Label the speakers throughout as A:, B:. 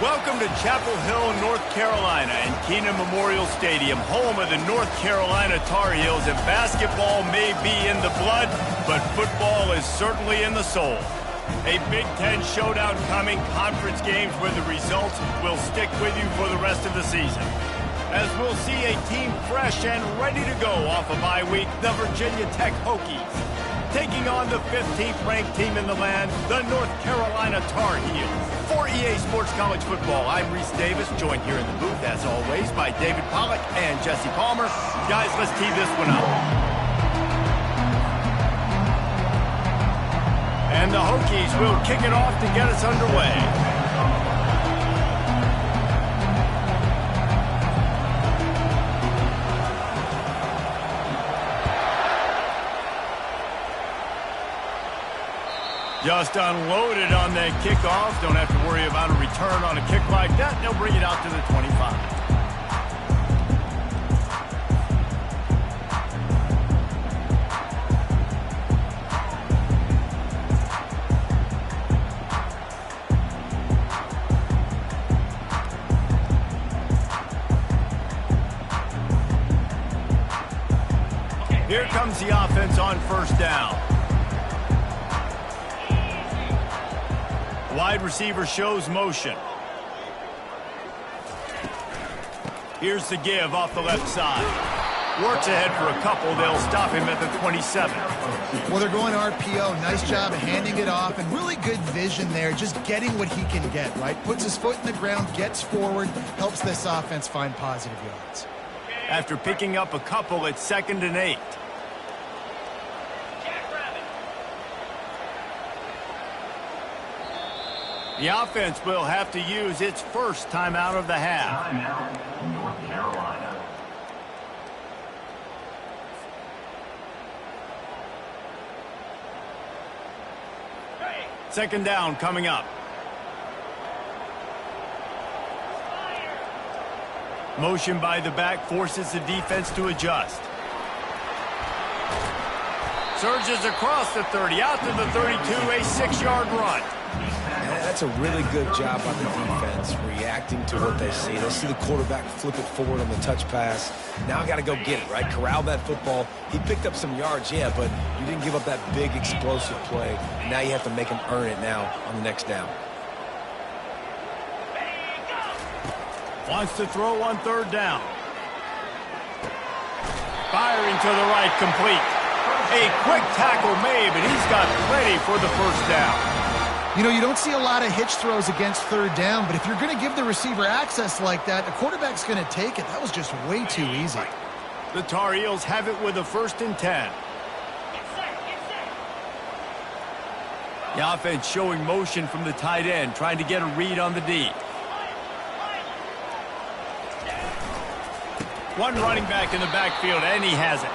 A: Welcome to Chapel Hill, North Carolina, and Keenan Memorial Stadium, home of the North Carolina Tar Heels. And basketball may be in the blood, but football is certainly in the soul. A Big Ten showdown coming, conference games where the results will stick with you for the rest of the season. As we'll see a team fresh and ready to go off a bye week, the Virginia Tech Hokies, taking on the 15th-ranked team in the land, the North Carolina Tar Heels. For EA Sports College Football, I'm Reese Davis, joined here in the booth, as always, by David Pollack and Jesse Palmer. Guys, let's tee this one up. And the Hokies will kick it off to get us underway. Just unloaded on that kickoff. Don't have to worry about a return on a kick like that. They'll bring it out to the 25. Here comes the offense on first down. Wide receiver shows motion. Here's the give off the left side. Works ahead for a couple. They'll stop him at the 27.
B: Well, they're going RPO. Nice job of handing it off, and really good vision there, just getting what he can get, right? Puts his foot in the ground, gets forward, helps this offense find positive yards.
A: After picking up a couple, it's 2nd and 8. The offense will have to use its first timeout of the half.
C: Timeout, North Carolina.
A: Second down coming up. Motion by the back forces the defense to adjust. Surges across the 30, out to the 32, a 6-yard run.
D: That's a really good job by the defense, reacting to what they see. They see the quarterback flip it forward on the touch pass. Now I got to go get it, right? Corral that football. He picked up some yards, yeah, but you didn't give up that big explosive play. And now you have to make him earn it now on the next down.
A: Wants to throw on third down. Firing to the right, complete. A quick tackle made, but he's got plenty for the first down.
B: You know, you don't see a lot of hitch throws against third down, but if you're going to give the receiver access like that, the quarterback's going to take it. That was just way too easy.
A: The Tar Heels have it with a 1st and 10. The offense showing motion from the tight end, trying to get a read on the D. One running back in the backfield, and he has it.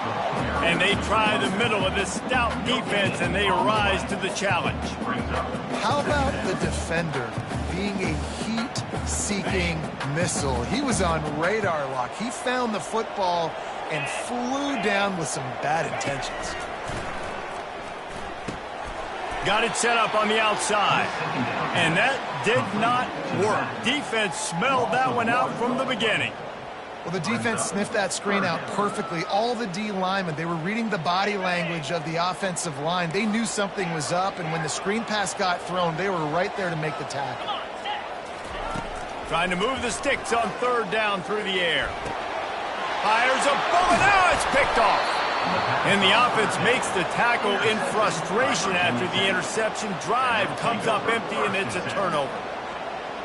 A: And they try the middle of this stout defense, and they rise to the challenge.
B: How about the defender being a heat-seeking missile? He was on radar lock. He found the football and flew down with some bad intentions.
A: Got it set up on the outside. And that did not work. Defense smelled that one out from the beginning.
B: Well, the defense sniffed that screen out perfectly. All the D linemen, they were reading the body language of the offensive line. They knew something was up, and when the screen pass got thrown, they were right there to make the tackle.
A: Trying to move the sticks on third down through the air. Fires a bullet. Now it's picked off. And the offense makes the tackle in frustration after the interception. Drive comes up empty, and it's a turnover.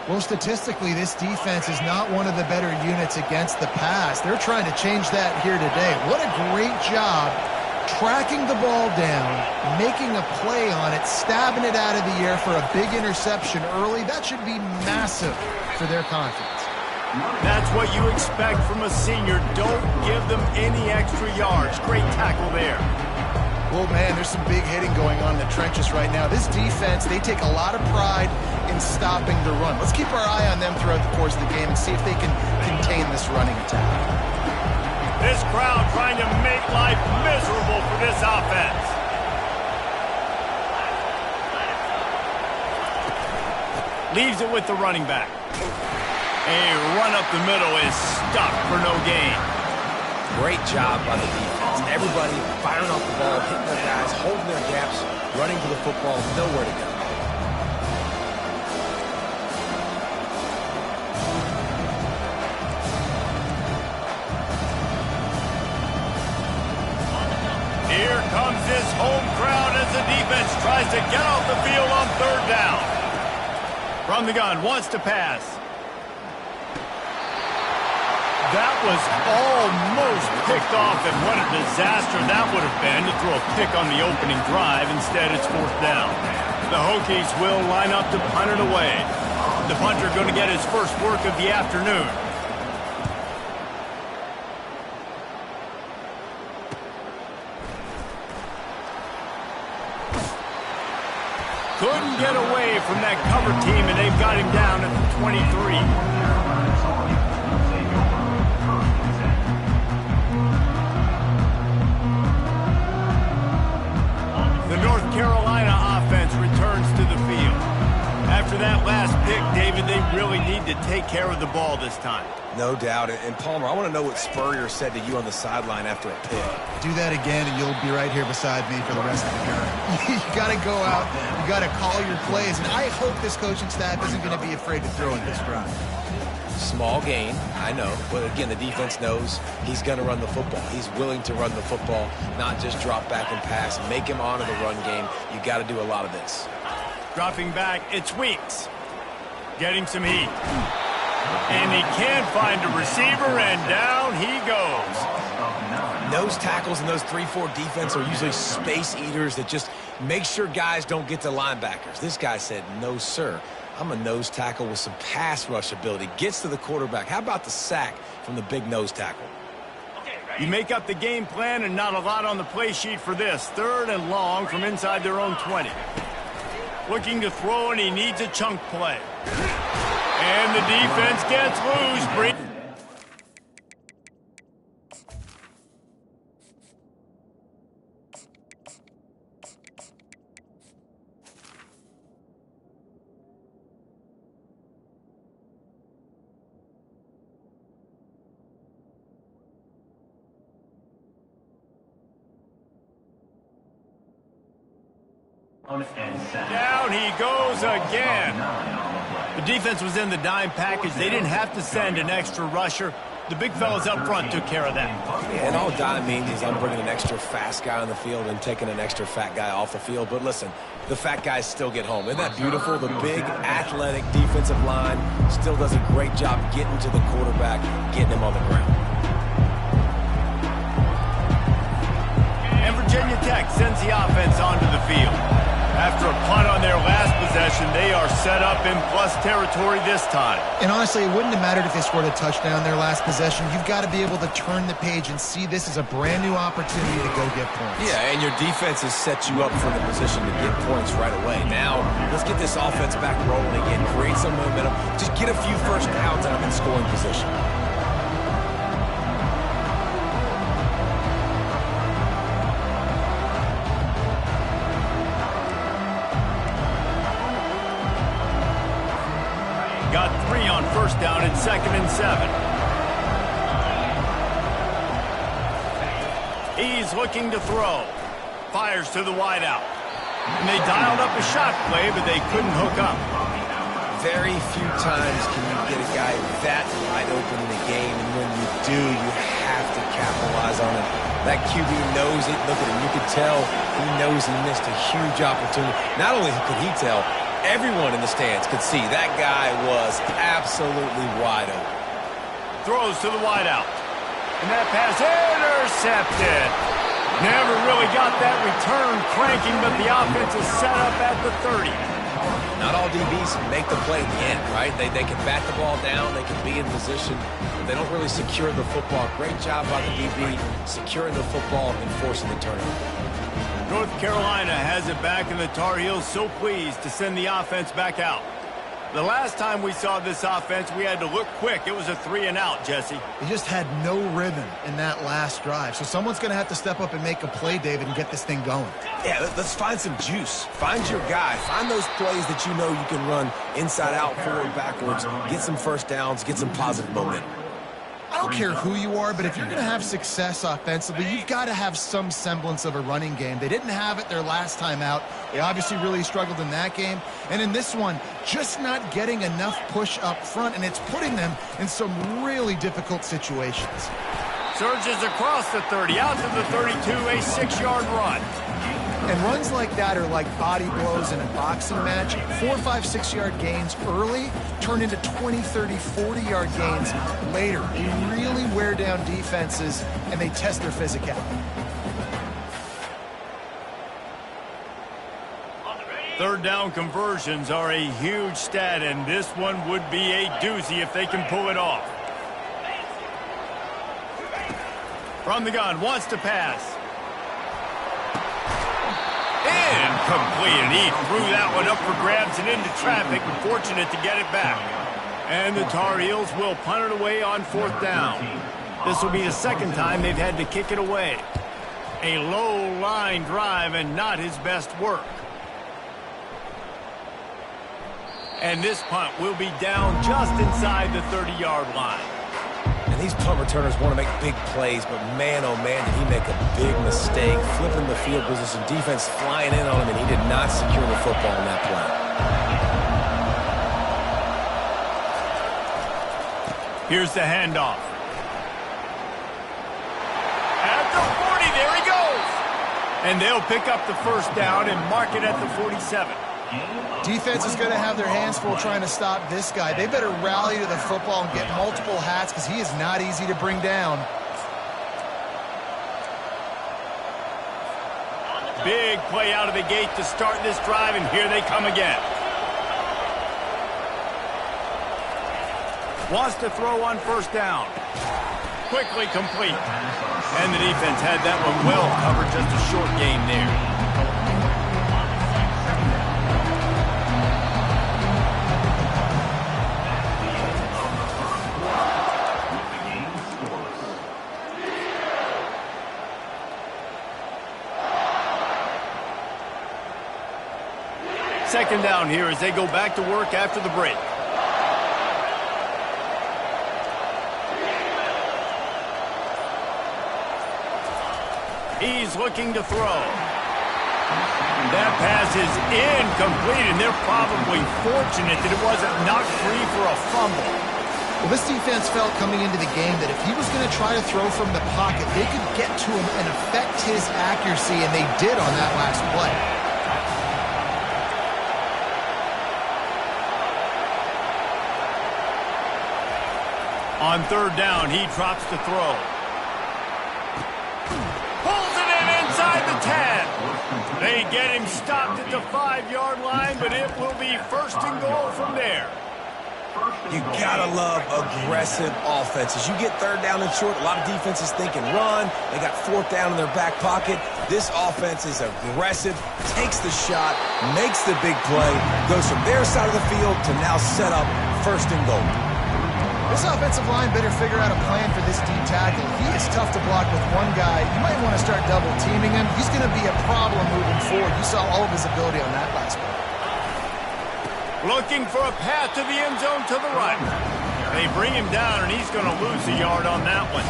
B: Well, statistically, this defense is not one of the better units against the pass. They're trying to change that here today. What a great job tracking the ball down, making a play on it, stabbing it out of the air for a big interception early. That should be massive for their confidence.
A: That's what you expect from a senior. Don't give them any extra yards. Great tackle there.
B: Well, man, there's some big hitting going on in the trenches right now. This defense, they take a lot of pride in stopping the run. Let's keep our eye on them throughout the course of the game and see if they can contain this running attack.
A: This crowd trying to make life miserable for this offense. Leaves it with the running back. A run up the middle is stopped for no gain.
D: Great job by the defense. Everybody firing off the ball, hitting their guys, holding their gaps, running to the football, nowhere to go.
A: Here comes this home crowd as the defense tries to get off the field on third down. From the gun, wants to pass. That was almost picked off, and what a disaster that would have been to throw a pick on the opening drive. Instead, it's fourth down. The Hokies will line up to punt it away. The punter going to get his first work of the afternoon. Couldn't get away from that cover team, and they've got him down at the 23. The North Carolina offense returns to the field. After that last pick, David, they really need to take care of the ball this time.
D: No doubt. And Palmer, I want to know what Spurrier said to you on the sideline after a pick.
B: Do that again, and you'll be right here beside me for the rest of the game. You got to go out. You got to call your plays. And I hope this coaching staff isn't going to be afraid to throw in this drive.
D: Small gain, I know. But again, the defense knows he's going to run the football. He's willing to run the football, not just drop back and pass. Make him honor the run game. You got to do a lot of this.
A: Dropping back, it's Weeks. Getting some heat. And he can't find a receiver, and down he goes.
D: Nose tackles and those 3-4 defense are usually space eaters that just make sure guys don't get to linebackers. This guy said, no, sir. I'm a nose tackle with some pass rush ability. Gets to the quarterback. How about the sack from the big nose tackle?
A: You make up the game plan, and not a lot on the play sheet for this. Third and long from inside their own 20. Looking to throw, and he needs a chunk play. And the defense gets loose. Down he goes again. The defense was in the dime package. They didn't have to send an extra rusher. The big fellas up front took care of that.
D: Yeah, and all dime means is I'm bringing an extra fast guy on the field and taking an extra fat guy off the field. But listen, the fat guys still get home. Isn't that beautiful? The big, athletic defensive line still does a great job getting to the quarterback, getting him on the ground.
A: And Virginia Tech sends the offense onto the field. After a punt on their last possession, they are set up in plus territory this time.
B: And honestly, it wouldn't have mattered if they scored a touchdown their last possession. You've got to be able to turn the page and see this as a brand new opportunity to go get points.
D: Yeah, and your defense has set you up for the position to get points right away. Now, let's get this offense back rolling again, create some momentum, just get a few first downs out in scoring position.
A: Got 3 on first down and 2nd and 7. He's looking to throw. Fires to the wideout. And they dialed up a shot play, but they couldn't hook up.
D: Very few times can you get a guy that wide open in the game, and when you do, you have to capitalize on it. That QB knows it. Look at him. You can tell he knows he missed a huge opportunity. Not only could he tell, everyone in the stands could see that guy was absolutely wide open.
A: Throws to the wideout. And that pass intercepted. Never really got that return cranking, but the offense is set up at the 30.
D: Not all DBs make the play at the end, right? They can bat the ball down, they can be in position, but they don't really secure the football. Great job by the DB securing the football and forcing the turnover. North
A: Carolina has it back, and the Tar Heels so pleased to send the offense back out. The last time we saw this offense, we had to look quick. It was a 3-and-out, Jesse.
B: They just had no rhythm in that last drive. So someone's going to have to step up and make a play, David, and get this thing going.
D: Yeah, let's find some juice. Find your guy. Find those plays that you know you can run inside out, forward, backwards, get some first downs, get some positive momentum.
B: I don't care who you are, but if you're going to have success offensively, you've got to have some semblance of a running game. They didn't have it their last time out. They obviously really struggled in that game. And in this one, just not getting enough push up front, and it's putting them in some really difficult situations.
A: Surges across the 30, out to the 32, a 6-yard run.
B: And runs like that are like body blows in a boxing match. 4, 5, 6-yard gains early turn into 20, 30, 40-yard gains later. They really wear down defenses, and they test their physicality.
A: Third down conversions are a huge stat, and this one would be a doozy if they can pull it off. From the gun, wants to pass. Incomplete, and he threw that one up for grabs and into traffic, and fortunate to get it back. And the Tar Heels will punt it away on 4th down. This will be the second time they've had to kick it away. A low-line drive and not his best work. And this punt will be down just inside the 30-yard line.
D: And these punt returners want to make big plays, but man, oh man, did he make a big mistake, flipping the field position, defense flying in on him, and he did not secure the football in that play.
A: Here's the handoff. At the 40, there he goes. And they'll pick up the first down and mark it at the 47.
B: Defense is going to have their hands full trying to stop this guy. They better rally to the football and get multiple hats because he is not easy to bring down.
A: Big play out of the gate to start this drive, and here they come again. Wants to throw on first down. Quickly complete. And the defense had that one well covered, just a short gain there. Second down here as they go back to work after the break. He's looking to throw. That pass is incomplete, and they're probably fortunate that it wasn't knocked free for a fumble.
B: Well, this defense felt coming into the game that if he was going to try to throw from the pocket, they could get to him and affect his accuracy, and they did on that last play.
A: On third down, he drops to throw. Pulls it in inside the 10. They get him stopped at the 5-yard line, but it will be first and goal from there.
D: You gotta love aggressive offenses. You get third down and short, a lot of defenses thinking run. They got fourth down in their back pocket. This offense is aggressive, takes the shot, makes the big play, goes from their side of the field to now set up first and goal.
B: This offensive line better figure out a plan for this D tackle. He is tough to block with one guy. You might want to start double teaming him. He's going to be a problem moving forward. You saw all of his ability on that last play.
A: Looking for a path to the end zone to the right. They bring him down, and he's going to lose a yard on that one.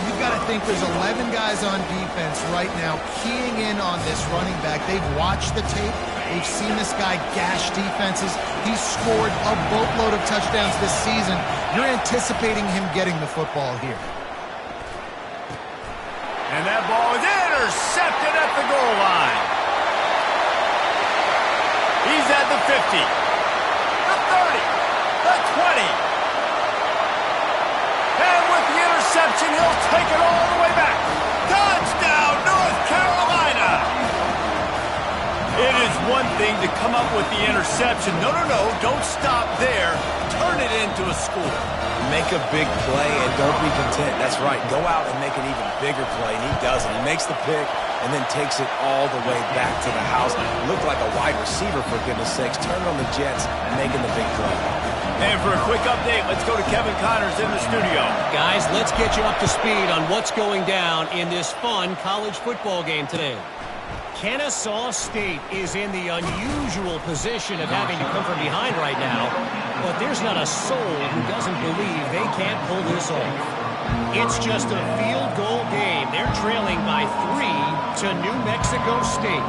B: You've got to think there's 11 guys on defense right now keying in on this running back. They've watched the tape. They've seen this guy gash defenses. He's scored a boatload of touchdowns this season. You're anticipating him getting the football here.
A: And that ball is intercepted at the goal line. He's at the 50, the 30, the 20. And with the interception, he'll take it all the way back. Touchdown, North Carolina! It is one thing to come up with the interception. No, don't stop there. Turn it into a score.
D: Make a big play and don't be content. That's right. Go out and make an even bigger play, and he doesn't. He makes the pick and then takes it all the way back to the house. Looked like a wide receiver, for goodness sakes. Turned on the Jets, making the big play.
A: And for a quick update, let's go to Kevin Connors in the studio.
E: Guys, let's get you up to speed on what's going down in this fun college football game today. Ncaa State is in the unusual position of having to come from behind right now, but there's not a soul who doesn't believe they can't pull this off. It's just a field goal game. They're trailing by 3 to New Mexico State.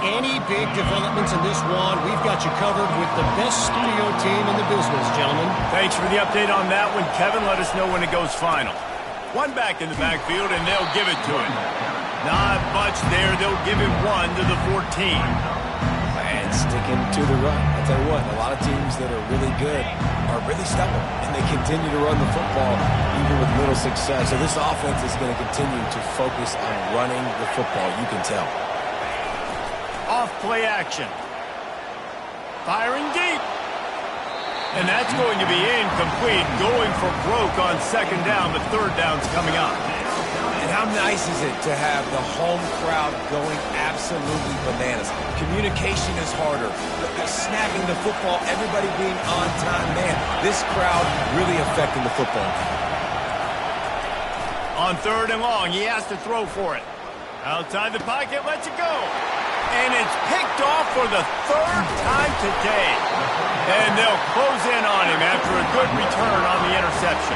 E: Any big developments in this one, we've got you covered with the best studio team in the business, gentlemen.
A: Thanks for the update on that one, Kevin. Let us know when it goes final. One back in the backfield, and they'll give it to him. Not much there. They'll give him 1 to the 14.
D: And sticking to the run. I'll tell you what, a lot of teams that are really good are really stubborn, and they continue to run the football even with little success. So this offense is going to continue to focus on running the football. You can tell.
A: Off play action. Firing deep. And that's going to be incomplete. Going for broke on second down, but third down's coming up.
D: And how nice is it to have the home crowd going absolutely bananas? Communication is harder. Snapping the football, everybody being on time. Man, this crowd really affecting the football.
A: On third and long, he has to throw for it. Outside the pocket, lets it go. And it's picked off for the third time today. And they'll close in on him after a good return on the interception.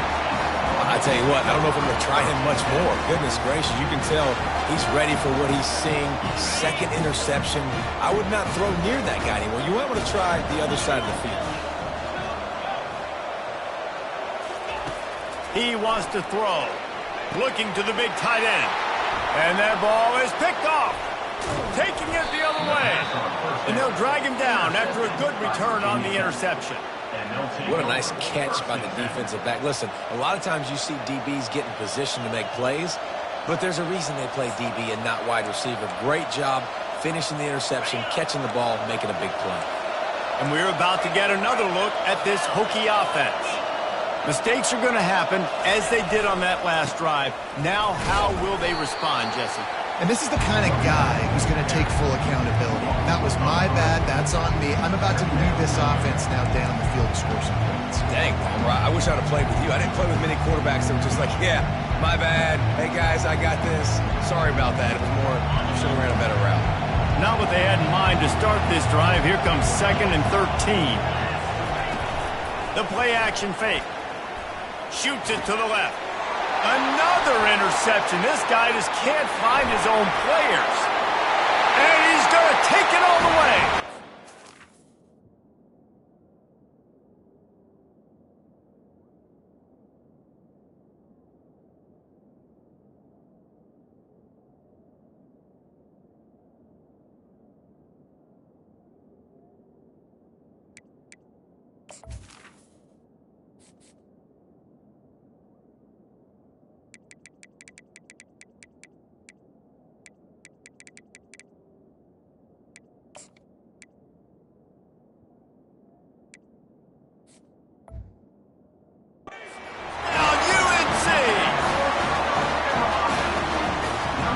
D: I tell you what, I don't know if I'm going to try him much more. Goodness gracious, you can tell he's ready for what he's seeing. Second interception. I would not throw near that guy anymore. You might want to try the other side of the field.
A: He wants to throw. Looking to the big tight end. And that ball is picked off. Taking it the other way. And they'll drag him down after a good return on the interception.
D: What a nice catch by the defensive back. Listen, a lot of times you see DBs get in position to make plays, but there's a reason they play DB and not wide receiver. Great job finishing the interception, catching the ball, making a big play.
A: And we're about to get another look at this Hokie offense. Mistakes are going to happen, as they did on that last drive. Now, how will they respond, Jesse?
B: And this is the kind of guy who's going to take full accountability. That was my bad. That's on me. I'm about to lead this offense now down the field to score some points.
D: Dang, Palmer, I wish I'd have played with you. I didn't play with many quarterbacks that were just like, yeah, my bad. Hey, guys, I got this. Sorry about that. It was more, should have ran a better route.
A: Not what they had in mind to start this drive. Here comes 2nd and 13. The play action fake. Shoots it to the left. Another interception. This guy just can't find his own players. And he's going to take it all the way.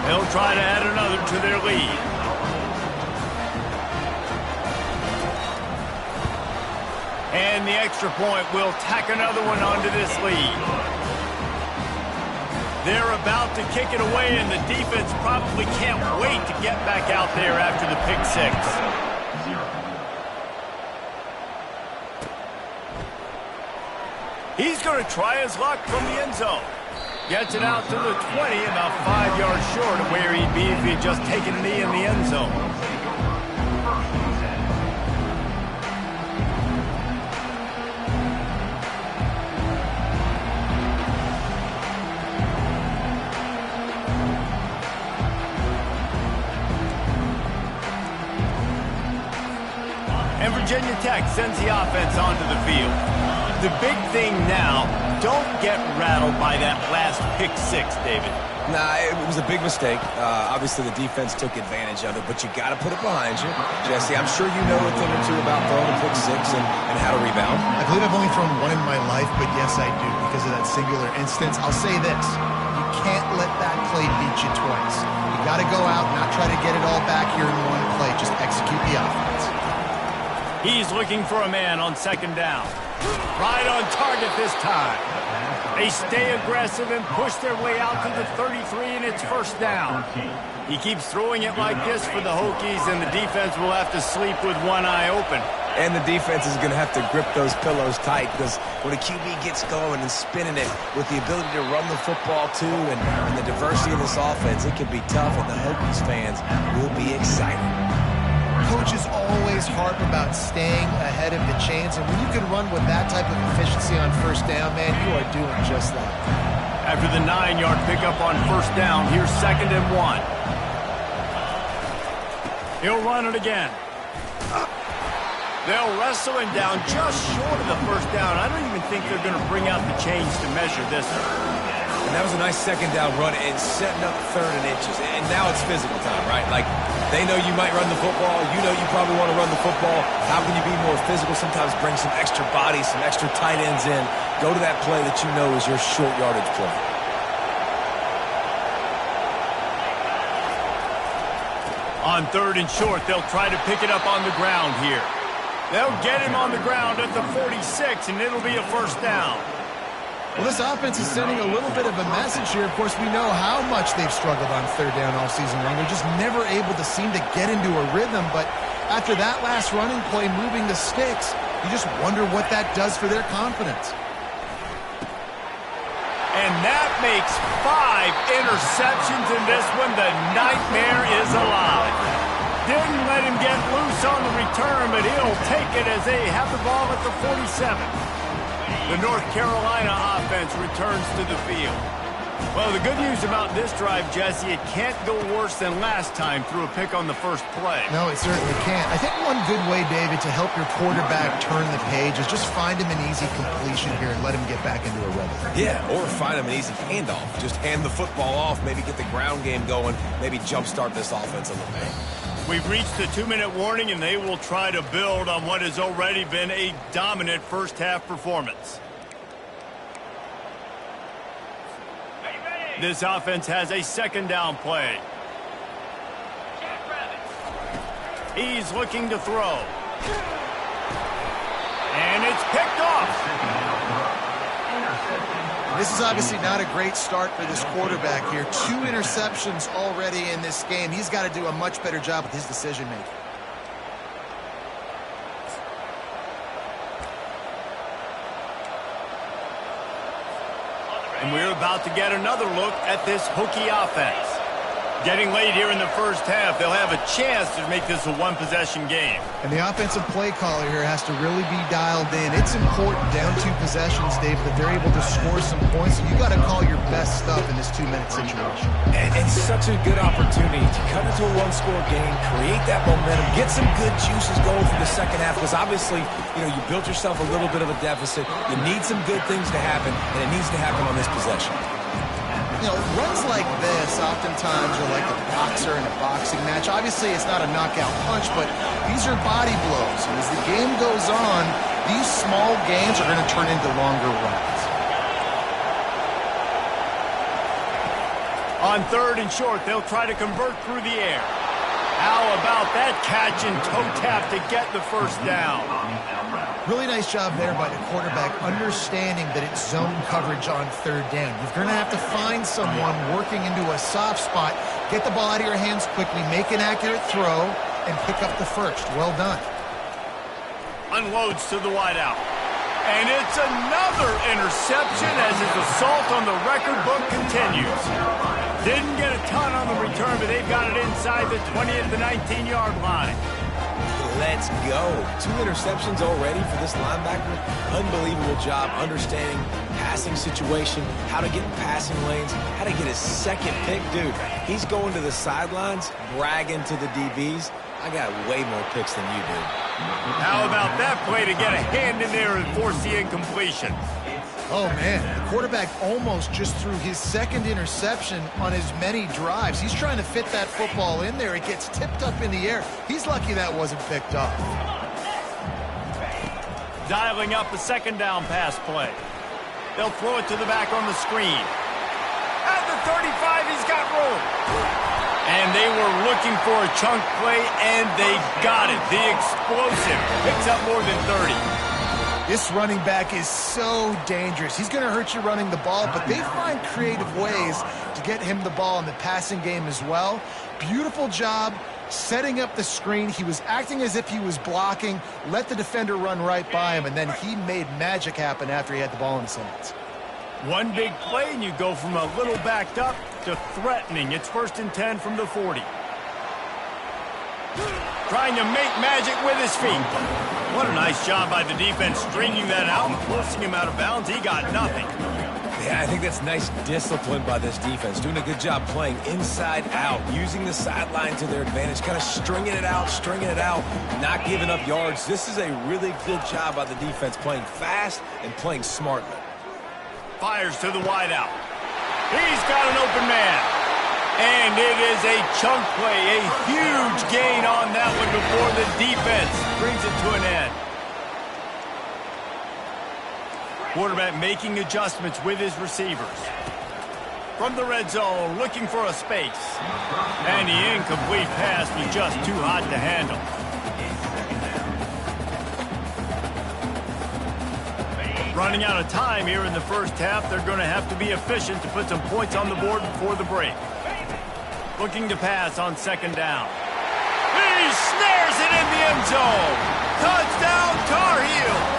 A: They'll try to add another to their lead. And the extra point will tack another one onto this lead. They're about to kick it away, and the defense probably can't wait to get back out there after the pick six. He's going to try his luck from the end zone. Gets it out to the 20, about 5 yards short of where he'd be if he'd just taken a knee in the end zone. And Virginia Tech sends the offense onto the field. The big thing now, don't get rattled by that last pick six, David.
D: Nah, it was a big mistake. Obviously, the defense took advantage of it, but you got to put it behind you. Jesse, I'm sure you know a thing or two about throwing a pick six and how to rebound.
B: I believe I've only thrown one in my life, but yes, I do because of that singular instance. I'll say this. You can't let that play beat you twice. You got to go out, not try to get it all back here in one play. Just execute the offense.
A: He's looking for a man on second down. Right on target this time. They stay aggressive and push their way out to the 33, and it's first down. He keeps throwing it like this for the Hokies, and the defense will have to sleep with one eye open.
D: And the defense is going to have to grip those pillows tight because when a QB gets going and spinning it with the ability to run the football too and the diversity of this offense, it can be tough, and the Hokies fans will be excited.
B: Coaches always harp about staying ahead of the chains, and when you can run with that type of efficiency on first down, man, you are doing just that.
A: After the 9-yard pickup on first down, here's 2nd and 1. He'll run it again. They'll wrestle him down just short of the first down. I don't even think they're going to bring out the chains to measure this one.
D: And that was a nice second down run and setting up 3rd and inches. And now it's physical time, right? Like, they know you might run the football. You know you probably want to run the football. How can you be more physical? Sometimes bring some extra bodies, some extra tight ends in. Go to that play that you know is your short yardage play.
A: On 3rd and short, they'll try to pick it up on the ground here. They'll get him on the ground at the 46, and it'll be a first down.
B: Well, this offense is sending a little bit of a message here. Of course, we know how much they've struggled on 3rd down all season long. They're just never able to seem to get into a rhythm. But after that last running play, moving the sticks, you just wonder what that does for their confidence.
A: And that makes 5 interceptions in this one. The nightmare is alive. Didn't let him get loose on the return, but he'll take it as they have the ball at the 47. The North Carolina offense returns to the field. Well, the good news about this drive, Jesse, it can't go worse than last time through a pick on the first play.
B: No, it certainly can't. I think one good way, David, to help your quarterback turn the page is just find him an easy completion here and let him get back into a rhythm.
D: Yeah, or find him an easy handoff. Just hand the football off, maybe get the ground game going, maybe jumpstart this offense a little bit.
A: We've reached the 2-minute warning, and they will try to build on what has already been a dominant first-half performance. This offense has a 2nd down play. He's looking to throw. And it's picked off.
B: This is obviously not a great start for this quarterback here. 2 interceptions already in this game. He's got to do a much better job with his decision-making.
A: And we're about to get another look at this Hokie offense. Getting late here in the first half, they'll have a chance to make this a one-possession game.
B: And the offensive play caller here has to really be dialed in. It's important down 2 possessions, Dave, that they're able to score some points. So you got to call your best stuff in this 2-minute situation.
D: And such a good opportunity to cut into a one-score game, create that momentum, get some good juices going for the second half. Because obviously, you know, you built yourself a little bit of a deficit. You need some good things to happen, and it needs to happen on this possession.
B: You know, runs like this oftentimes are like a boxer in a boxing match. Obviously, it's not a knockout punch, but these are body blows. And as the game goes on, these small gains are going to turn into longer runs.
A: On 3rd and short, they'll try to convert through the air. How about that catch and toe tap to get the first down?
B: Really nice job there by the quarterback, understanding that it's zone coverage on 3rd down. You're going to have to find someone working into a soft spot, get the ball out of your hands quickly, make an accurate throw, and pick up the first. Well done.
A: Unloads to the wideout. And it's another interception as his assault on the record book continues. Didn't get a ton on the return, but they've got it inside the 20 at the 19-yard line.
D: Let's go. 2 interceptions already for this linebacker. Unbelievable job understanding passing situation, how to get in passing lanes, how to get his second pick. Dude, he's going to the sidelines, bragging to the DBs. I got way more picks than you do.
A: How about that play to get a hand in there and force the incompletion?
B: Oh, man, the quarterback almost just threw his second interception on as many drives. He's trying to fit that football in there. It gets tipped up in the air. He's lucky that wasn't picked up.
A: Dialing up a second down pass play. They'll throw it to the back on the screen. At the 35, he's got room. And they were looking for a chunk play, and they got it. The explosive picks up more than 30.
B: This running back is so dangerous. He's going to hurt you running the ball, but they find creative ways to get him the ball in the passing game as well. Beautiful job setting up the screen. He was acting as if he was blocking, let the defender run right by him, and then he made magic happen after he had the ball in his hands.
A: One big play, and you go from a little backed up to threatening. It's 1st and 10 from the 40. Trying to make magic with his feet. What a nice job by the defense stringing that out and forcing him out of bounds. He got nothing.
D: Yeah, I think that's nice discipline by this defense. Doing a good job playing inside out, using the sideline to their advantage, kind of stringing it out, not giving up yards. This is a really good job by the defense, playing fast and playing smartly.
A: Fires to the wideout. He's got an open man. And it is a chunk play, a huge gain on that one before the defense brings it to an end. Quarterback making adjustments with his receivers. From the red zone, looking for a space. And the incomplete pass was just too hot to handle. Running out of time here in the first half, they're going to have to be efficient to put some points on the board before the break. Looking to pass on second down. He snares it in the end zone. Touchdown, Tar Heels.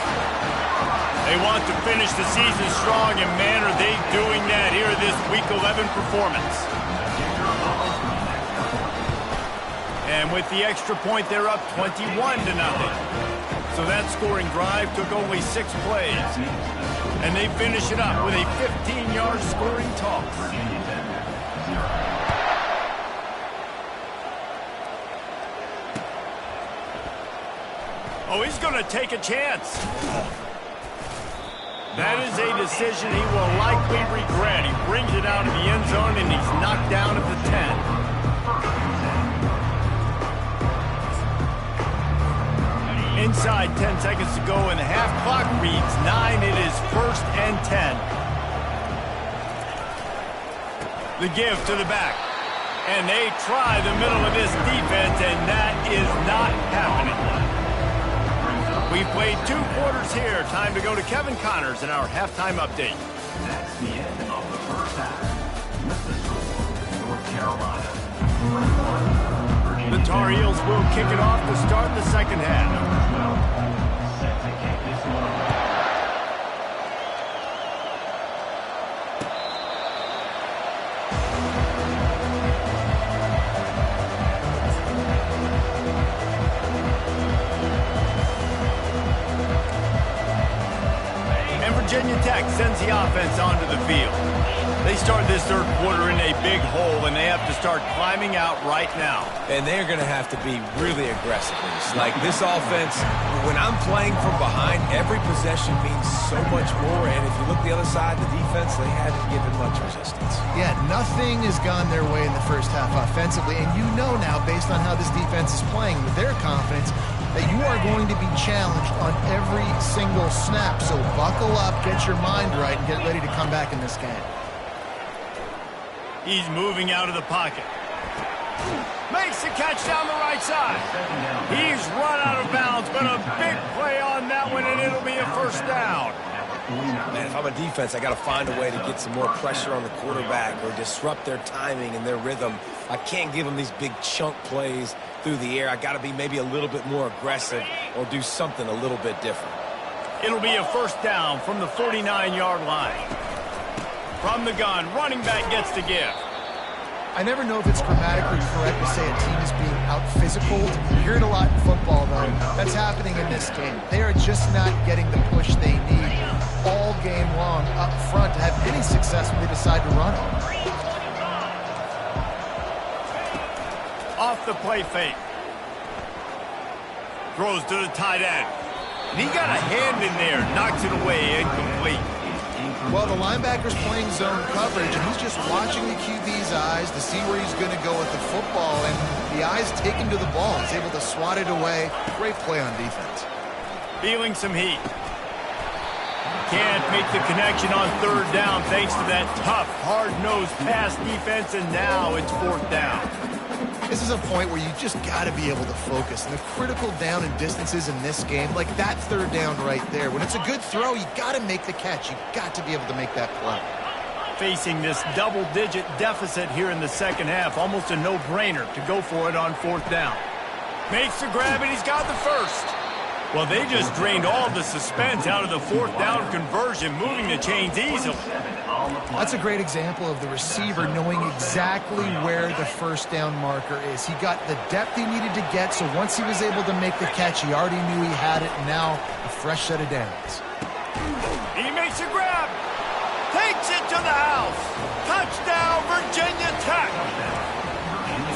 A: They want to finish the season strong, and man, are they doing that here in this Week 11 performance. And with the extra point, they're up 21-0. So that scoring drive took only 6 plays. And they finish it up with a 15-yard scoring toss. Oh, he's going to take a chance. That is a decision he will likely regret. He brings it out of the end zone, and he's knocked down at the 10. Inside 10 seconds to go, and the half clock reads 9. It is 1st and 10. The give to the back. And they try the middle of this defense, and that is not happening. We've played 2 quarters here. Time to go to Kevin Connors in our halftime update.
C: That's the end of the first half. With the score, North Carolina.
A: The Tar Heels will kick it off to start the second half.
C: Set to kick this one off.
A: Virginia Tech sends the offense onto the field. They start this third quarter in a big hole, and they have to start climbing out right now.
D: And they're going to have to be really aggressive. Like this offense, when I'm playing from behind, every possession means so much more. And if you look the other side, the defense, they haven't given much resistance.
B: Yeah, nothing has gone their way in the first half offensively. And you know now, based on how this defense is playing with their confidence, that you are going to be challenged on every single snap. So buckle up, get your mind right, and get ready to come back in this game.
A: He's moving out of the pocket. Makes the catch down the right side. He's run out of bounds, but a big play on that one, and it'll be a first down.
D: Man, if I'm a defense, I got to find a way to get some more pressure on the quarterback or disrupt their timing and their rhythm. I can't give them these big chunk plays through the air. I got to be maybe a little bit more aggressive or do something a little bit different.
A: It'll be a first down from the 49-yard line. From the gun, running back gets the give.
B: I never know if it's grammatically correct to say a team is being out-physical. You hear it a lot in football, though. That's happening in this game. They are just not getting the push they need all game long up front to have any success when they decide to run.
A: Off the play fake. Throws to the tight end. And he got a hand in there, knocks it away, incomplete.
B: Well, the linebacker's playing zone coverage, and he's just watching the QB's eyes to see where he's going to go with the football, and the eyes take him to the ball. He's able to swat it away. Great play on defense.
A: Feeling some heat. Can't make the connection on third down thanks to that tough, hard-nosed pass defense, and now it's fourth down.
B: This is a point where you just got to be able to focus. And the critical down and distances in this game, like that third down right there. When it's a good throw, you got to make the catch. You got to be able to make that play.
A: Facing this double-digit deficit here in the second half, almost a no-brainer to go for it on fourth down. Makes the grab, and he's got the first. Well, they just drained all the suspense out of the fourth down conversion, moving the chains easily.
B: That's a great example of the receiver knowing exactly where the first down marker is. He got the depth he needed to get, so once he was able to make the catch, he already knew he had it, and now a fresh set of downs.
A: He makes a grab. Takes it to the house. Touchdown, Virginia Tech.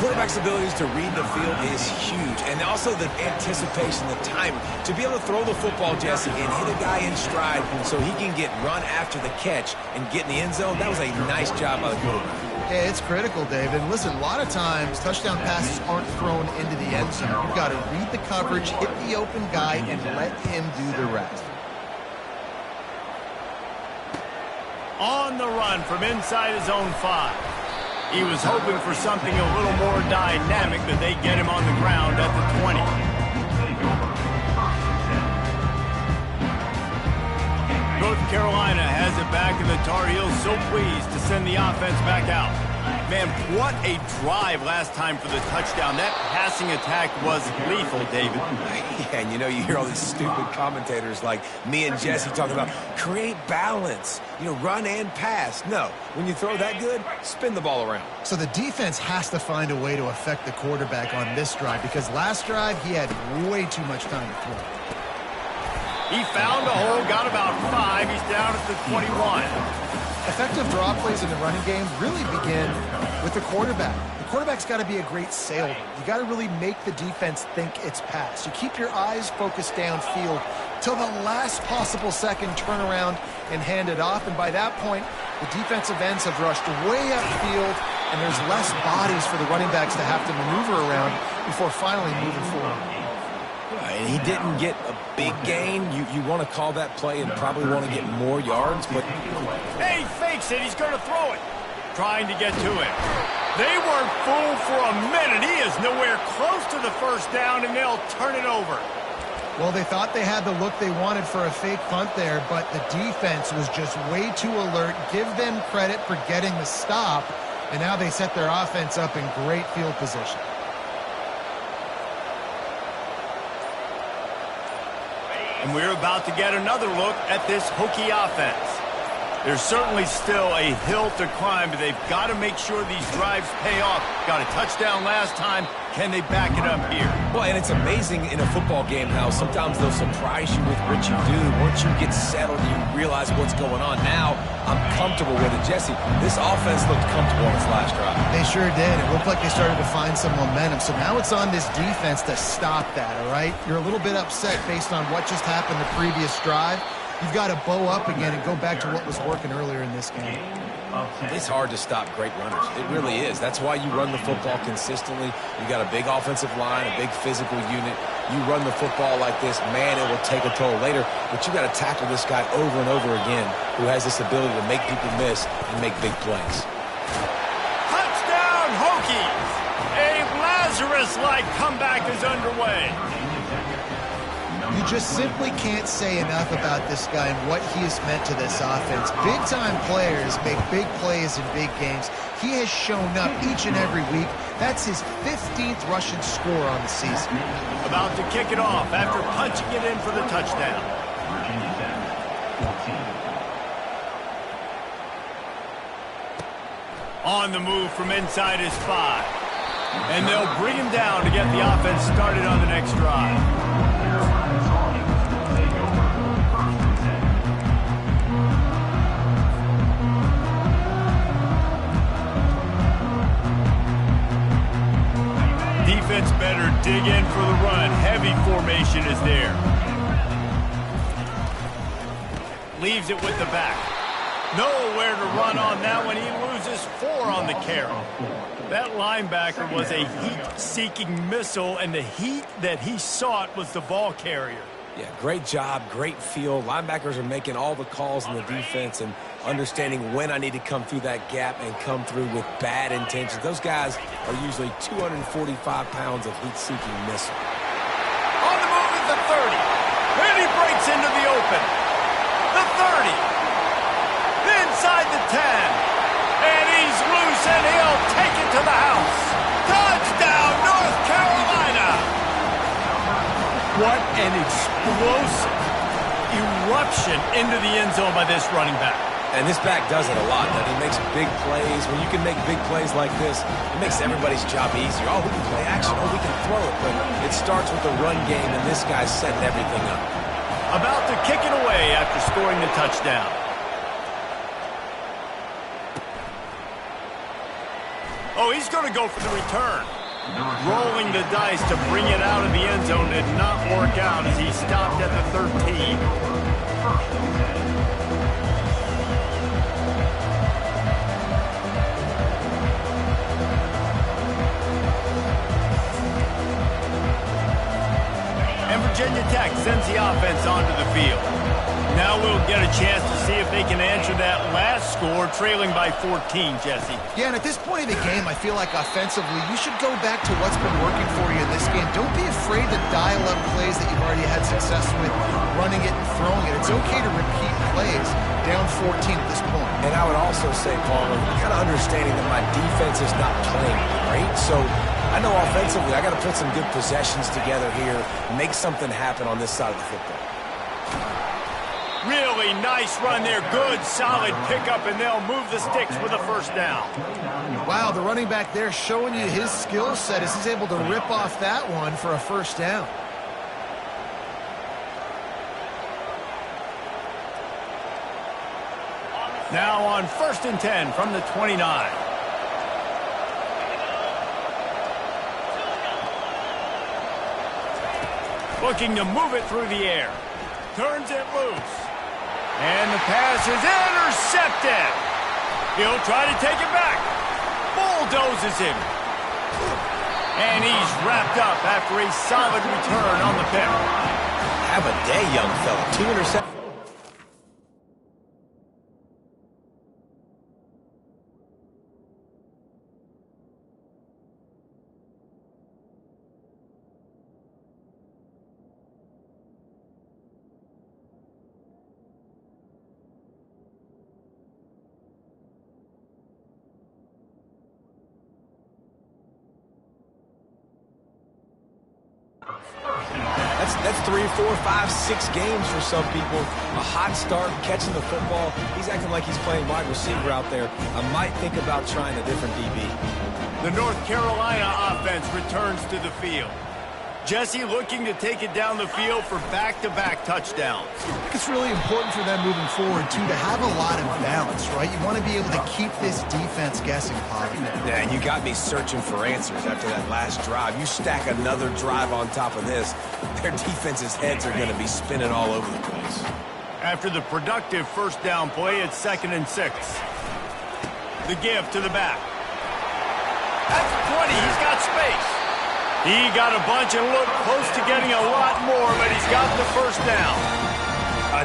D: Quarterback's abilities to read the field is huge, and also the anticipation, the timing. To be able to throw the football, Jesse, and hit a guy in stride so he can get run after the catch and get in the end zone, that was a nice job by the quarterback.
B: Yeah, it's critical, David. Listen, a lot of times touchdown passes aren't thrown into the end zone. You've got to read the coverage, hit the open guy, and let him do the rest.
A: On the run from inside his own 5. He was hoping for something a little more dynamic, but they get him on the ground at the 20. North Carolina has it back, and the Tar Heels so pleased to send the offense back out. Man, what a drive last time for the touchdown. That passing attack was lethal, David.
D: Yeah, and you hear all these stupid commentators like me and Jesse talking about create balance, run and pass. No, when you throw that good, spin the ball around.
B: So the defense has to find a way to affect the quarterback on this drive, because last drive he had way too much time to throw.
A: He found a hole, got about 5. He's down at the 21.
B: Effective draw plays in the running game really begin with the quarterback. The quarterback's got to be a great salesman. You got to really make the defense think it's pass. You keep your eyes focused downfield till the last possible second, turn around and hand it off. And by that point, the defensive ends have rushed way upfield, and there's less bodies for the running backs to have to maneuver around before finally moving forward.
D: And he didn't get a big gain. You want to call that play and probably want to get more yards, but...
A: Hey, he fakes it. He's going to throw it. Trying to get to it. They weren't fooled for a minute. He is nowhere close to the first down, and they'll turn it over.
B: Well, they thought they had the look they wanted for a fake punt there, but the defense was just way too alert. Give them credit for getting the stop, and now they set their offense up in great field position.
A: And we're about to get another look at this Hokie offense. There's certainly still a hill to climb, but they've got to make sure these drives pay off. Got a touchdown last time. Can they back it up here?
D: Well, and it's amazing in a football game how sometimes they'll surprise you with what you do. Once you get settled, you realize what's going on. Now, I'm comfortable with it. Jesse, this offense looked comfortable on its last drive.
B: They sure did. It looked like they started to find some momentum. So now it's on this defense to stop that, all right? You're a little bit upset based on what just happened the previous drive. You've got to bow up again and go back to what was working earlier in this game.
D: It's hard to stop great runners. It really is. That's why you run the football consistently. You got a big offensive line, a big physical unit. You run the football like this, man, it will take a toll later. But you got to tackle this guy over and over again who has this ability to make people miss and make big plays.
A: Touchdown, Hokies! A Lazarus-like comeback is underway.
B: You just simply can't say enough about this guy and what he has meant to this offense. Big-time players make big plays in big games. He has shown up each and every week. That's his 15th rushing score on the season.
A: About to kick it off after punching it in for the touchdown. On the move from inside his 5. And they'll bring him down to get the offense started on the next drive. Defense better dig in for the run. Heavy formation is there. Leaves it with the back. Nowhere to run on that one. He loses 4 on the carry. That linebacker was a heat-seeking missile, and the heat that he sought was the ball carrier.
D: Yeah, great job, great feel. Linebackers are making all the calls in the defense and understanding when I need to come through that gap and come through with bad intentions. Those guys are usually 245 pounds of heat-seeking missile.
A: On the move at the 30. And he breaks into the open. The 30. Inside the 10. And he's loose, and he'll take it to the house. Touchdown, North Carolina! What an explosive eruption into the end zone by this running back.
D: And this back does it a lot. He makes big plays. When you can make big plays like this, it makes everybody's job easier. Oh, we can play action. Oh, we can throw it. But it starts with the run game, and this guy's setting everything up.
A: About to kick it away after scoring the touchdown. Oh, he's going to go for the return. Rolling the dice to bring it out of the end zone did not work out as he stopped at the 13. And Virginia Tech sends the offense onto the field. Now we'll get a chance to see if they can answer that last score, trailing by 14, Jesse.
B: Yeah, and at this point of the game, I feel like offensively, you should go back to what's been working for you in this game. Don't be afraid to dial up plays that you've already had success with, running it and throwing it. It's okay to repeat plays down 14 at this point.
D: And I would also say, Paul, kind of understanding that my defense is not playing great, so I know offensively I got to put some good possessions together here, make something happen on this side of the football.
A: Really nice run there. Good, solid pickup, and they'll move the sticks with a first down.
B: Wow, the running back there showing you his skill set as he's able to rip off that one for a first down.
A: Now on 1st and 10 from the 29. Looking to move it through the air. Turns it loose. And the pass is intercepted. He'll try to take it back. Bulldozes him. And he's wrapped up after a solid return on the pick.
D: Have a day, young fella. 2 interceptions. That's 3, 4, 5, 6 games for some people. A hot start, catching the football. He's acting like he's playing wide receiver out there. I might think about trying a different DB.
A: The North Carolina offense returns to the field. Jesse looking to take it down the field for back-to-back touchdowns.
B: I think it's really important for them moving forward, too, to have a lot of balance, right? You want to be able to keep this defense guessing, Pop.
D: Yeah, and you got me searching for answers after that last drive. You stack another drive on top of this, their defense's heads are going to be spinning all over the place.
A: After the productive first down play, it's 2nd and 6. The give to the back. That's 20. He's got space. He got a bunch and looked close to getting a lot more, but he's got the first down.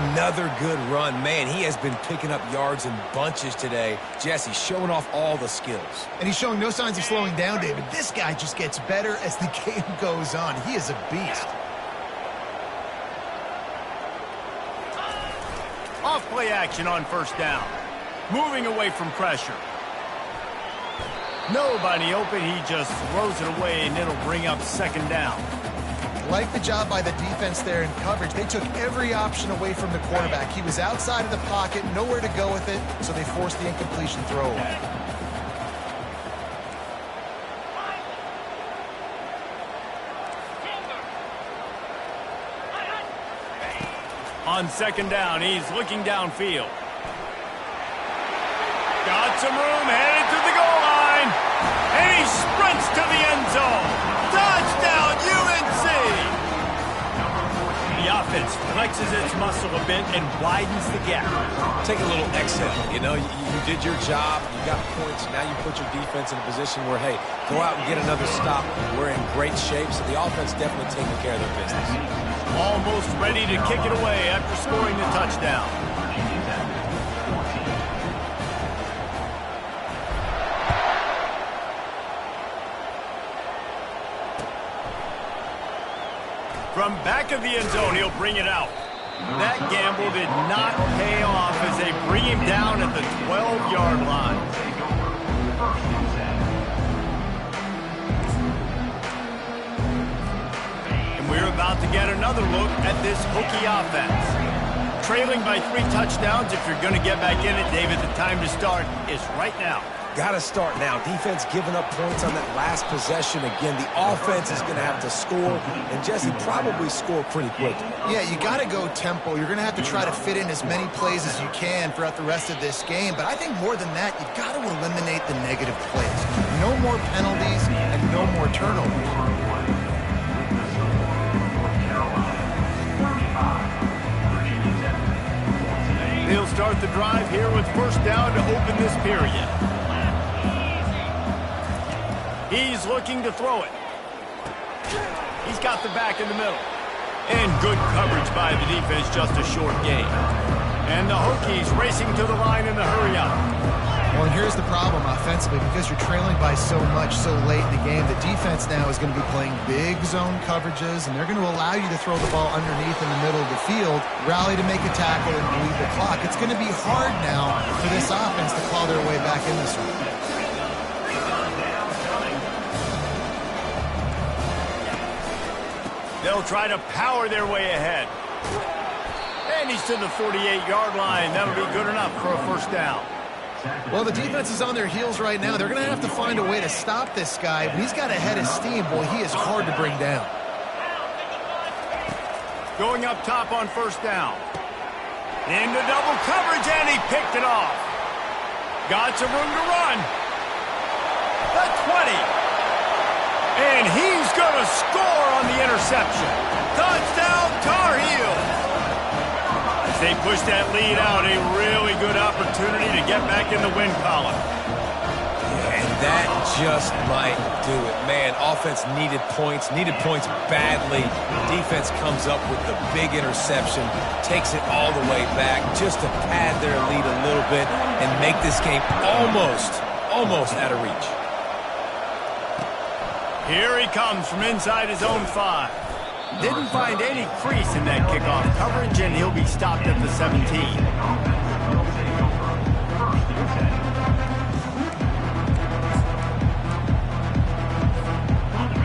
D: Another good run. Man, he has been picking up yards in bunches today. Jesse showing off all the skills.
B: And he's showing no signs of slowing down, David. This guy just gets better as the game goes on. He is a beast.
A: Off play action on first down. Moving away from pressure. Nobody open, he just throws it away, and it'll bring up 2nd down.
B: Like the job by the defense there in coverage. They took every option away from the quarterback. He was outside of the pocket, nowhere to go with it, so they forced the incompletion throwaway.
A: On 2nd down, he's looking downfield. Got some room, headed to the goal line. And he sprints to the end zone. Touchdown, UNC! The offense flexes its muscle a bit, and widens the gap.
D: Take a little exhale. You know, you did your job. You got points. Now you put your defense in a position where, hey, go out and get another stop. We're in great shape, so the offense definitely taking care of their business.
A: Almost ready to kick it away after scoring the touchdown. From back of the end zone, he'll bring it out. That gamble did not pay off as they bring him down at the 12-yard line. And we're about to get another look at this Hokie offense. Trailing by 3 touchdowns, if you're going to get back in it, David, the time to start is right now.
D: Got to start now. Defense giving up points on that last possession. Again, the offense is going to have to score, and Jesse probably score pretty quickly.
B: Yeah, you got to go tempo. You're going to have to try to fit in as many plays as you can throughout the rest of this game. But I think more than that, you've got to eliminate the negative plays. No more penalties and no more turnovers.
A: He'll start the drive here with first down to open this period. He's looking to throw it. He's got the back in the middle. And good coverage by the defense, just a short gain. And the Hokies racing to the line in the hurry up.
B: Well, and here's the problem offensively. Because you're trailing by so much so late in the game, the defense now is going to be playing big zone coverages, and they're going to allow you to throw the ball underneath in the middle of the field, rally to make a tackle, and bleed the clock. It's going to be hard now for this offense to claw their way back in this one.
A: They'll try to power their way ahead. And he's to the 48-yard line. That'll be good enough for a first down.
B: Well, the defense is on their heels right now. They're going to have to find a way to stop this guy. But he's got a head of steam. Boy, he is hard to bring down.
A: Going up top on first down. Into double coverage, and he picked it off. Got some room to run. The 20. And he's going to score on the interception. Touchdown, Tar Heels. As they push that lead out, a really good opportunity to get back in the win column.
D: And that just might do it. Man, offense needed points badly. Defense comes up with the big interception, takes it all the way back just to pad their lead a little bit and make this game almost out of reach.
A: Here he comes from inside his own 5. Didn't find any crease in that kickoff coverage, and he'll be stopped at the 17.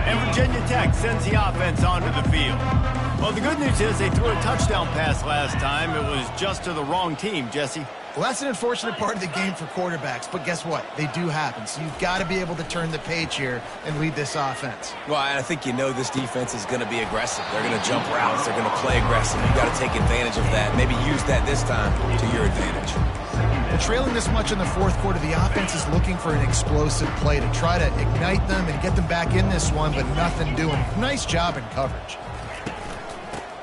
A: And Virginia Tech sends the offense onto the field. Well, the good news is they threw a touchdown pass last time. It was just to the wrong team, Jesse.
B: Well, that's an unfortunate part of the game for quarterbacks, but guess what? They do happen, so you've got to be able to turn the page here and lead this offense.
D: Well, I think this defense is going to be aggressive. They're going to jump routes. They're going to play aggressive. You've got to take advantage of that. Maybe use that this time to your advantage.
B: Well, trailing this much in the fourth quarter, the offense is looking for an explosive play to try to ignite them and get them back in this one, but nothing doing. Nice job in coverage.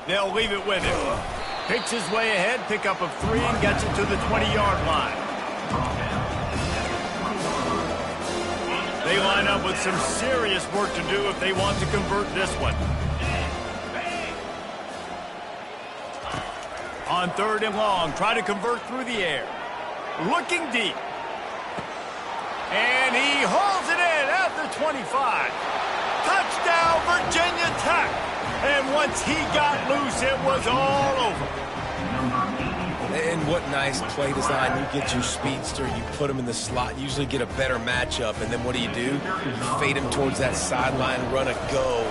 A: They'll leave it with him. Picks his way ahead, pick up of 3, and gets it to the 20-yard line. They line up with some serious work to do if they want to convert this one. On 3rd and long, try to convert through the air. Looking deep. And he hauls it in at the 25. Touchdown, Virginia Tech. And once he got loose, it was all over.
D: And what nice play design. You get your speedster, you put him in the slot, usually get a better matchup. And then what do? You fade him towards that sideline, run a go.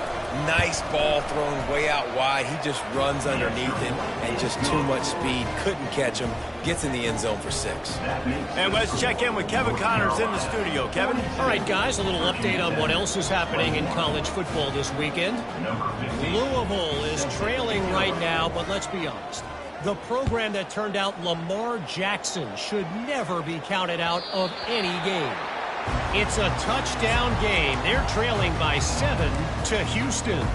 D: Nice ball thrown way out wide. He just runs underneath it and just too much speed. Couldn't catch him. Gets in the end zone for 6.
A: And let's check in with Kevin Connors in the studio. Kevin?
E: All right, guys, a little update on what else is happening in college football this weekend. Louisville is trailing right now, but let's be honest. The program that turned out Lamar Jackson should never be counted out of any game. It's a touchdown game. They're trailing by 7 to Houston.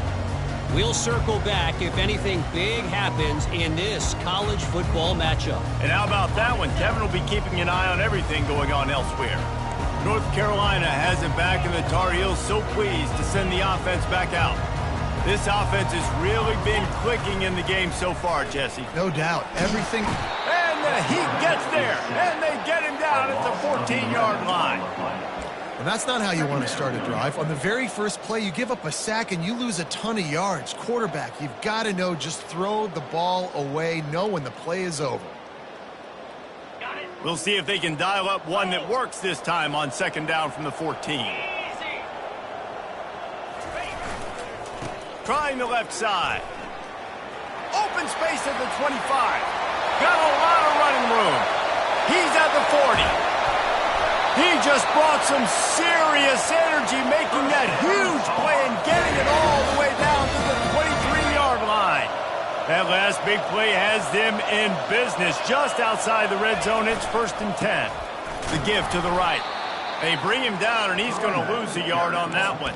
E: We'll circle back if anything big happens in this college football matchup.
A: And how about that one? Kevin will be keeping an eye on everything going on elsewhere. North Carolina has it back, and the Tar Heels so pleased to send the offense back out. This offense has really been clicking in the game so far, Jesse.
B: No doubt. Everything.
A: And the Heat gets there, and they get him down at the 14-yard line.
B: And that's not how you want to start a drive. On the very first play, you give up a sack and you lose a ton of yards. Quarterback, you've got to know, just throw the ball away, know when the play is over.
A: We'll see if they can dial up one that works this time on second down from the 14. Trying the left side. Open space at the 25. Got a lot of running room. He's at the 40. He just brought some serious energy, making that huge play and getting it all the way down to the 23-yard line. That last big play has them in business just outside the red zone. It's 1st and 10. The give to the right. They bring him down, and he's going to lose a yard on that one.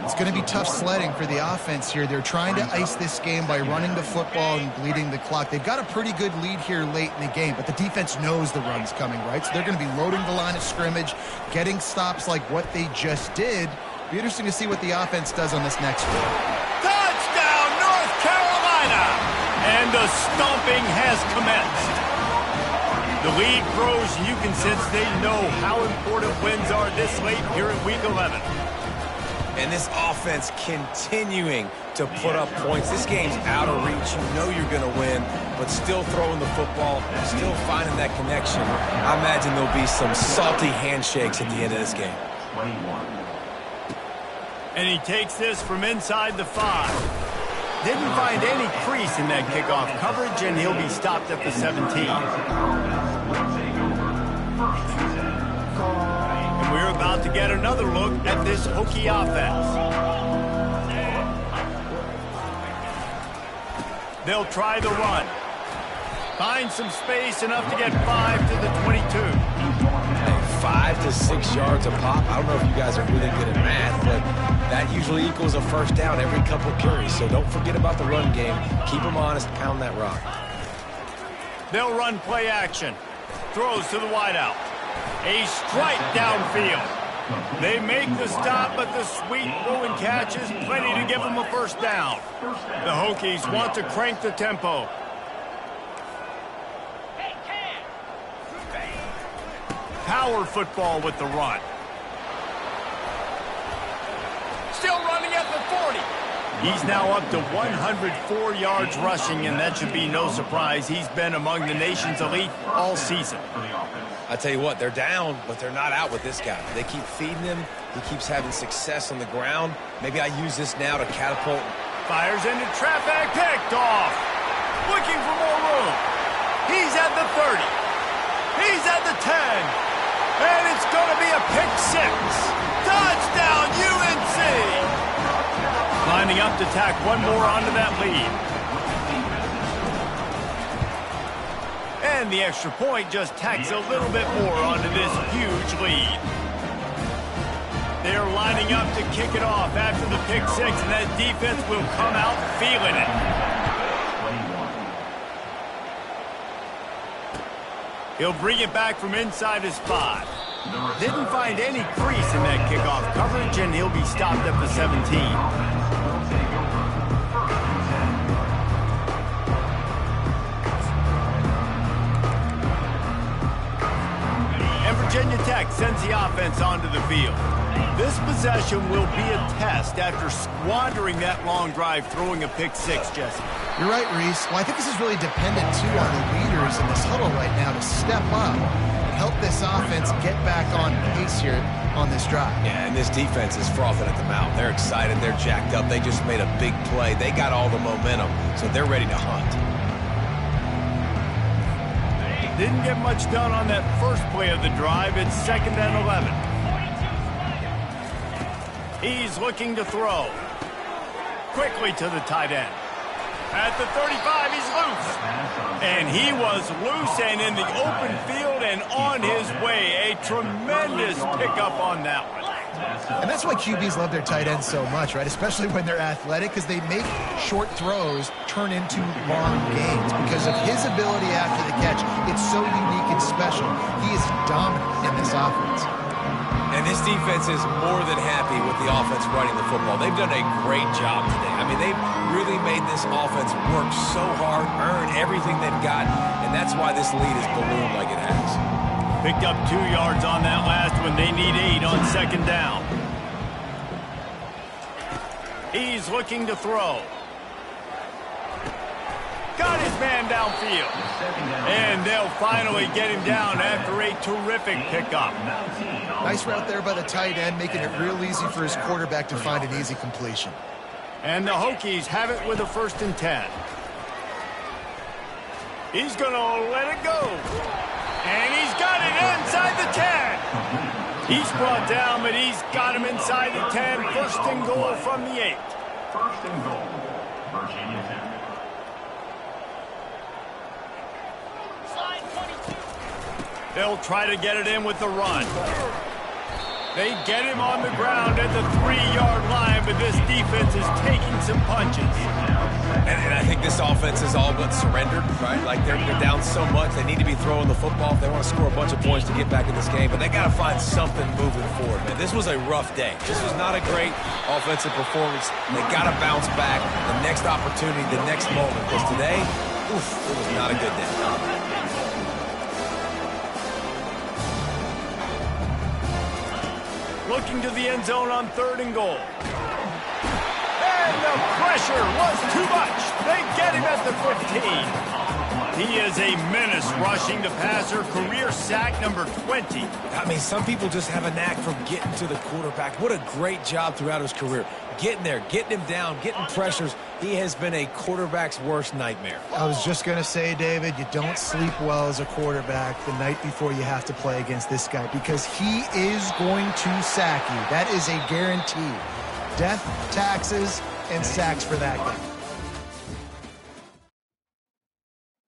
B: It's going to be tough sledding for the offense here. They're trying to ice this game by running the football and bleeding the clock. They've got a pretty good lead here late in the game, but the defense knows the run's coming, right? So they're going to be loading the line of scrimmage, getting stops like what they just did. It'll be interesting to see what the offense does on this next one.
A: Touchdown, North Carolina! And the stomping has commenced. The lead grows, and you can sense they know how important wins are this late here in Week 11.
D: And this offense continuing to put up points. This game's out of reach. You know you're going to win, but still throwing the football, still finding that connection. I imagine there'll be some salty handshakes at the end of this game.
A: And he takes this from inside the 5. Didn't find any crease in that kickoff coverage, and he'll be stopped at the 17. We're about to get another look at this Hokie offense. They'll try the run. Find some space, enough to get 5 to the 22.
D: Hey, 5 to 6 yards a pop. I don't know if you guys are really good at math, but that usually equals a first down every couple carries. So don't forget about the run game. Keep them honest, pound that rock.
A: They'll run play action. Throws to the wideout. A strike downfield. They make the stop, but the sweet throwing catch is plenty to give them a first down. The Hokies want to crank the tempo. Power football with the run. Still running at the 40. He's now up to 104 yards rushing, and that should be no surprise. He's been among the nation's elite all season.
D: I tell you what, they're down, but they're not out with this guy. They keep feeding him. He keeps having success on the ground. Maybe I use this now to catapult.
A: Fires into traffic, picked off. Looking for more room. He's at the 30. He's at the 10. And it's going to be a pick 6. Touchdown, UNC! Lining up to tack one more onto that lead. And the extra point just tacks a little bit more onto this huge lead. They're lining up to kick it off after the pick 6, and that defense will come out feeling it. He'll bring it back from inside his 5. Didn't find any crease in that kickoff coverage, and he'll be stopped at the 17. Virginia Tech sends the offense onto the field. This possession will be a test after squandering that long drive throwing a pick 6, Jesse.
B: You're right, Reese. Well, I think this is really dependent, too, on the leaders in this huddle right now to step up and help this offense get back on pace here on this drive.
D: Yeah, and this defense is frothing at the mouth. They're excited. They're jacked up. They just made a big play. They got all the momentum, so they're ready to hunt.
A: Didn't get much done on that first play of the drive. It's 2nd and 11. He's looking to throw. Quickly to the tight end. At the 35, he's loose. And he was loose and in the open field and on his way. A tremendous pickup on that one.
B: And that's why QBs love their tight ends so much, right? Especially when they're athletic, because they make short throws turn into long gains because of his ability after the catch. It's so unique and special. He is dominant in this offense.
D: And this defense is more than happy with the offense running the football. They've done a great job today. I mean, they've really made this offense work so hard, earn everything they've got, and that's why this lead is ballooned like it has.
A: Picked up 2 yards on that last one. They need 8 on second down. He's looking to throw. Got his man downfield. And they'll finally get him down after a terrific pickup.
B: Nice route there by the tight end, making it real easy for his quarterback to find an easy completion.
A: And the Hokies have it with a 1st and 10. He's going to let it go. And he's got it inside the 10. He's brought down, but he's got him inside the 10. 1st and goal from the 8.
C: 1st and goal, Virginia Tech.
A: They'll try to get it in with the run. They get him on the ground at the 3-yard line, but this defense is taking some punches.
D: And I think this offense is all but surrendered, right? Like they're down so much, they need to be throwing the football if they want to score a bunch of points to get back in this game. But they got to find something moving forward, man. This was a rough day. This was not a great offensive performance. They got to bounce back. The next opportunity, the next moment. Because today, oof, it was not a good day.
A: Looking to the end zone on 3rd and goal. And the pressure was too much. They get him at the 15. He is a menace rushing the passer. Career sack number 20.
D: I mean, some people just have a knack for getting to the quarterback. What a great job throughout his career. Getting there, getting him down, getting pressures. He has been a quarterback's worst nightmare.
B: I was just going to say, David, you don't sleep well as a quarterback the night before you have to play against this guy because he is going to sack you. That is a guarantee. Death, taxes, and sacks for that guy.